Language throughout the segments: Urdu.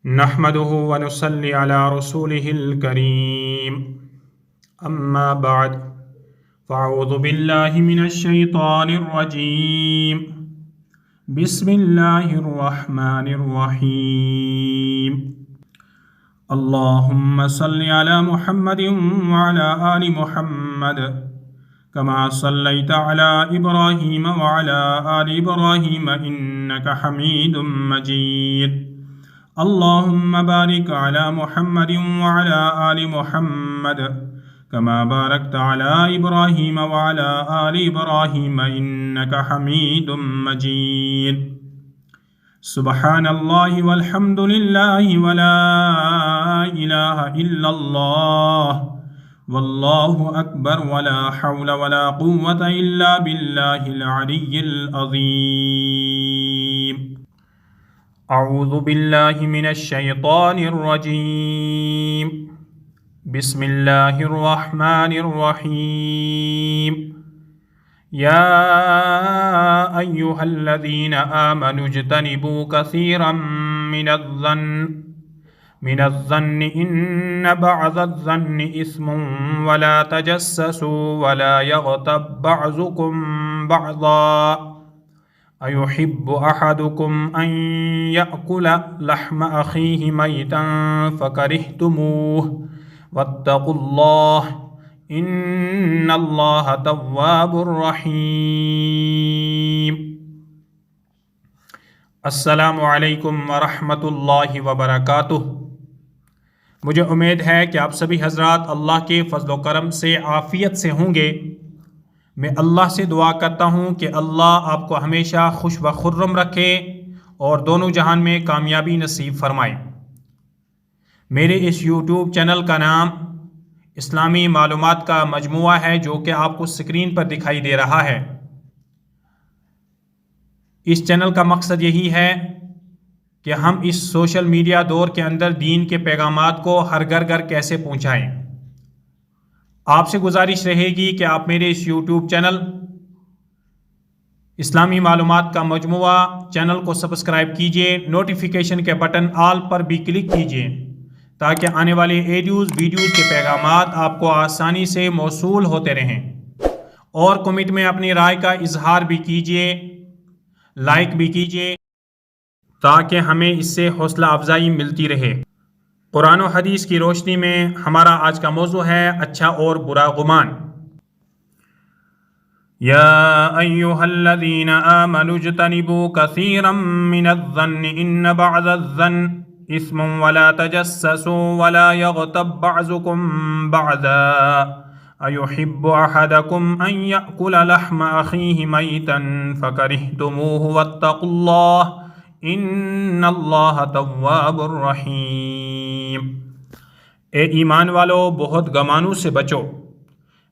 نحمده ونصلي على رسوله الكريم أما بعد فأعوذ بالله من الشيطان الرجيم بسم الله الرحمن الرحيم اللهم صل على محمد وعلى آل محمد كما صليت على إبراهيم وعلى آل إبراهيم إنك حميد مجيد اللهم بارك على محمد وعلى آل محمد كما باركت على إبراهيم وعلى آل إبراهيم إنك حميد مجيد سبحان الله والحمد لله ولا إله إلا الله والله أكبر ولا حول ولا قوة إلا بالله العلي العظيم أعوذ بالله من الشيطان الرجيم بسم الله الرحمن الرحيم يا أيها الذين آمنوا اجتنبوا كثيرا من الظن إن بعض الظن إثم ولا تجسسوا ولا يغتب بعضكم بعضا أيحب أحدكم أن يأكل لحم أخيه ميتا فكرهتموه واتقوا الله إن الله تواب رحيم السلام علیکم ورحمۃ اللہ وبرکاتہ۔ مجھے امید ہے کہ آپ سبھی حضرات اللہ کے فضل و کرم سے عافیت سے ہوں گے۔ میں اللہ سے دعا کرتا ہوں کہ اللہ آپ کو ہمیشہ خوش و خرم رکھے اور دونوں جہان میں کامیابی نصیب فرمائے۔ میرے اس یوٹیوب چینل کا نام اسلامی معلومات کا مجموعہ ہے، جو کہ آپ کو اسکرین پر دکھائی دے رہا ہے۔ اس چینل کا مقصد یہی ہے کہ ہم اس سوشل میڈیا دور کے اندر دین کے پیغامات کو ہر گھر گھر کیسے پہنچائیں۔ آپ سے گزارش رہے گی کہ آپ میرے اس یوٹیوب چینل اسلامی معلومات کا مجموعہ چینل کو سبسکرائب کیجئے، نوٹیفیکیشن کے بٹن آل پر بھی کلک کیجئے تاکہ آنے والے ویڈیوز کے پیغامات آپ کو آسانی سے موصول ہوتے رہیں، اور کمنٹ میں اپنی رائے کا اظہار بھی کیجئے، لائک بھی کیجئے تاکہ ہمیں اس سے حوصلہ افزائی ملتی رہے۔ قرآن و حدیث کی روشنی میں ہمارا آج کا موضوع ہے اچھا اور برا گمان۔ یا ایھا الذین آمنوا اجتنبوا کثیرا من الظن ان بعض الظن اثم ولا تجسسوا ولا یغتب بعضکم بعضا ایحب احدکم ان یأکل لحم اخیہ میتا فکرہتموہ واتقوا اللہ ان اللہ تواب الرحیم۔ اے ایمان والو، بہت گمانوں سے بچو،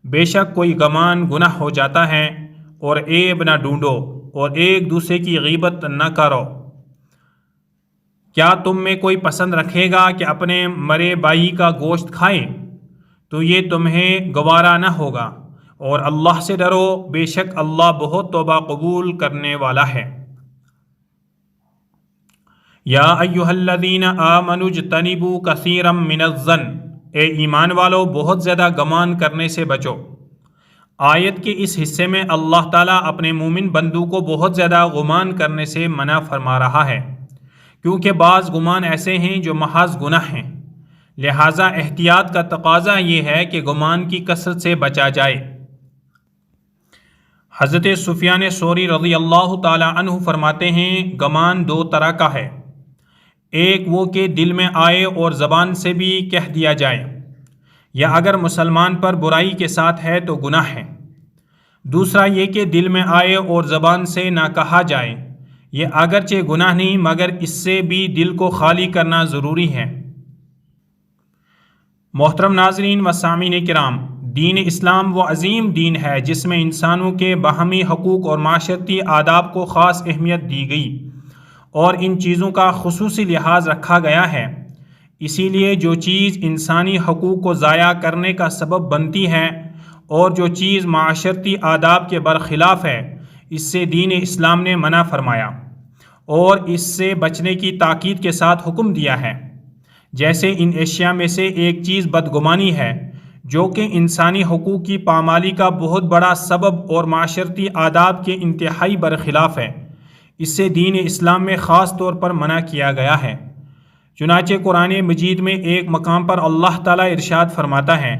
بے شک کوئی گمان گناہ ہو جاتا ہے، اور عیب نہ ڈھونڈو اور ایک دوسرے کی غیبت نہ کرو۔ کیا تم میں کوئی پسند رکھے گا کہ اپنے مرے بھائی کا گوشت کھائے؟ تو یہ تمہیں گوارا نہ ہوگا، اور اللہ سے ڈرو، بے شک اللہ بہت توبہ قبول کرنے والا ہے۔ یا ایھا الذین آمنوا اجتنبوا کثیرا من الظن، اے ایمان والو بہت زیادہ گمان کرنے سے بچو۔ آیت کے اس حصے میں اللہ تعالیٰ اپنے مومن بندوں کو بہت زیادہ گمان کرنے سے منع فرما رہا ہے، کیونکہ بعض گمان ایسے ہیں جو محض گناہ ہیں، لہٰذا احتیاط کا تقاضا یہ ہے کہ گمان کی کثرت سے بچا جائے۔ حضرت سفیان ثوری رضی اللہ تعالی عنہ فرماتے ہیں، گمان دو طرح کا ہے، ایک وہ کہ دل میں آئے اور زبان سے بھی کہہ دیا جائے، یا اگر مسلمان پر برائی کے ساتھ ہے تو گناہ ہے۔ دوسرا یہ کہ دل میں آئے اور زبان سے نہ کہا جائے، یہ اگرچہ گناہ نہیں مگر اس سے بھی دل کو خالی کرنا ضروری ہے۔ محترم ناظرین و سامعین کرام، دین اسلام وہ عظیم دین ہے جس میں انسانوں کے باہمی حقوق اور معاشرتی آداب کو خاص اہمیت دی گئی، اور ان چیزوں کا خصوصی لحاظ رکھا گیا ہے۔ اسی لیے جو چیز انسانی حقوق کو ضائع کرنے کا سبب بنتی ہے اور جو چیز معاشرتی آداب کے برخلاف ہے، اس سے دین اسلام نے منع فرمایا، اور اس سے بچنے کی تاکید کے ساتھ حکم دیا ہے۔ جیسے ان اشیاء میں سے ایک چیز بدگمانی ہے، جو کہ انسانی حقوق کی پامالی کا بہت بڑا سبب اور معاشرتی آداب کے انتہائی برخلاف ہے۔ اس سے دین اسلام میں خاص طور پر منع کیا گیا ہے۔ چنانچہ قرآن مجید میں ایک مقام پر اللہ تعالیٰ ارشاد فرماتا ہے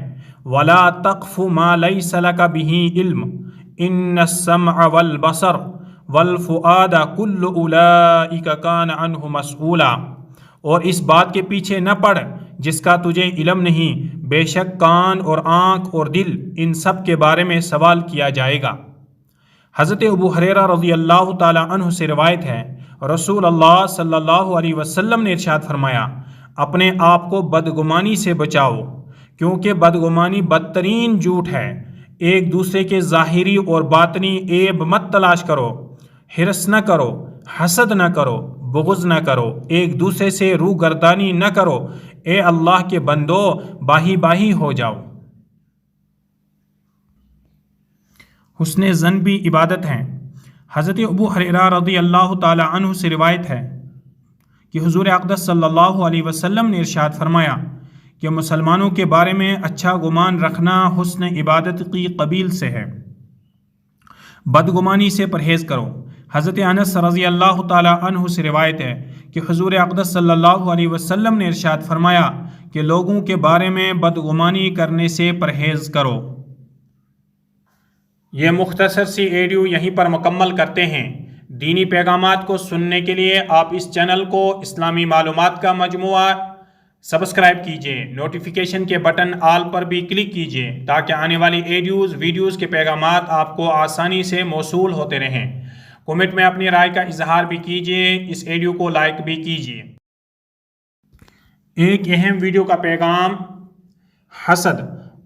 وَلَا تَقْفُ مَا لَيْسَ لَكَ بِهِ عِلْمٌ إِنَّ السَّمْعَ وَالْبَصَرَ وَالْفُؤَادَ كُلُّ أُولَئِكَ كَانَ عَنْهُ مَسْئُولًا، اور اس بات کے پیچھے نہ پڑ جس کا تجھے علم نہیں، بے شک کان اور آنکھ اور دل ان سب کے بارے میں سوال کیا جائے گا۔ حضرت ابو ہریرہ رضی اللہ تعالی عنہ سے روایت ہے، رسول اللہ صلی اللہ علیہ وسلم نے ارشاد فرمایا، اپنے آپ کو بدگمانی سے بچاؤ، کیونکہ بدگمانی بدترین جھوٹ ہے۔ ایک دوسرے کے ظاہری اور باطنی عیب مت تلاش کرو، حرص نہ کرو، حسد نہ کرو، بغض نہ کرو، ایک دوسرے سے روگردانی نہ کرو، اے اللہ کے بندو باہی باہی ہو جاؤ۔ حسن ظن بھی عبادت ہے۔ حضرت ابو ہریرہ رضی اللہ تعالی عنہ سے روایت ہے کہ حضور اقدس صلی اللہ علیہ وسلم نے ارشاد فرمایا کہ مسلمانوں کے بارے میں اچھا گمان رکھنا حسن عبادت کی قبیل سے ہے۔ بدگمانی سے پرہیز کرو۔ حضرت انس رضی اللہ تعالی عنہ سے روایت ہے کہ حضور اقدس صلی اللہ علیہ وسلم نے ارشاد فرمایا کہ لوگوں کے بارے میں بدگمانی کرنے سے پرہیز کرو۔ یہ مختصر سی ایڈیو یہیں پر مکمل کرتے ہیں۔ دینی پیغامات کو سننے کے لیے آپ اس چینل کو اسلامی معلومات کا مجموعہ سبسکرائب کیجئے، نوٹیفیکیشن کے بٹن آل پر بھی کلک کیجئے تاکہ آنے والی ویڈیوز کے پیغامات آپ کو آسانی سے موصول ہوتے رہیں۔ کمنٹ میں اپنی رائے کا اظہار بھی کیجئے، اس ایڈیو کو لائک بھی کیجئے۔ ایک اہم ویڈیو کا پیغام حسد،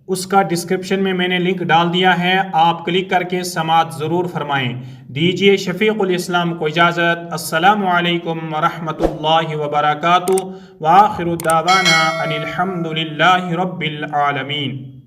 اس کا ڈسکرپشن میں نے لنک ڈال دیا ہے، آپ کلک کر کے سماعت ضرور فرمائیں۔ دیجئے شفیق الاسلام کو اجازت۔ السلام علیکم ورحمۃ اللہ وبرکاتہ، وآخر دعوانا ان الحمد للہ رب العالمین۔